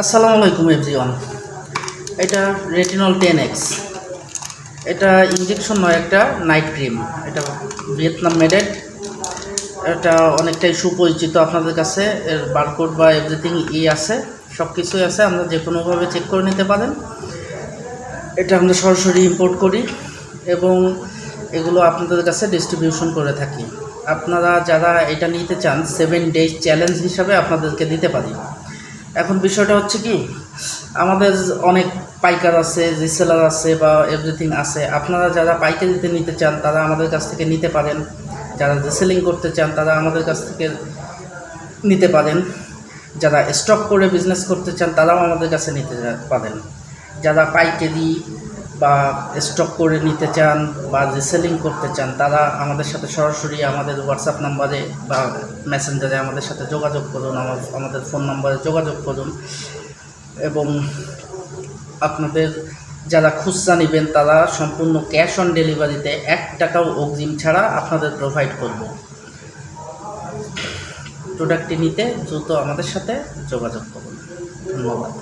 আসসালামু আলাইকুম এভরিওয়ান। এটা রেটিনল 10X। এটা ইনজেকশন নয়, একটা নাইট ক্রিম। এটা ভিয়েতনাম মেডেড। এটা অনেকটাই সুপরিচিত আপনাদের কাছে। এর বারকোড বা এভরিথিং আছে, সব কিছুই আছে। আমরা যে কোনোভাবে চেক করে নিতে পারেন। এটা আমরা সরাসরি ইম্পোর্ট করি এবং এগুলো আপনাদের কাছে ডিস্ট্রিবিউশন করে থাকি। আপনারা যারা এটা নিতে চান 7 ডেজ চ্যালেঞ্জ হিসাবে আপনাদেরকে দিতে পারি। এখন বিষয়টা হচ্ছে কি, আমাদের অনেক পাইকার আছে, রিসেলার আছে বা এভরিথিং আছে। আপনারা যারা পাইকারিতে নিতে চান তারা আমাদের কাছ থেকে নিতে পারেন, যারা রিসেলিং করতে চান তারা আমাদের কাছ থেকে নিতে পারেন, যারা স্টক করে বিজনেস করতে চান তারাও আমাদের কাছে নিতে পারেন। যারা পাইকারি বা স্টক করে নিতে চান বা রিসেলিং করতে চান তারা আমাদের সাথে সরাসরি আমাদের হোয়াটসঅ্যাপ নাম্বারে বা মেসেঞ্জারে আমাদের সাথে যোগাযোগ করুন, আমাদের ফোন নাম্বারে যোগাযোগ করুন। এবং আপনাদের যারা খুচরা নেবেন তারা সম্পূর্ণ ক্যাশ অন ডেলিভারিতে 1 টাকাও অগ্রিম ছাড়া আপনাদের প্রোভাইড করব। প্রোডাক্টটি নিতে দ্রুত আমাদের সাথে যোগাযোগ করুন। ধন্যবাদ।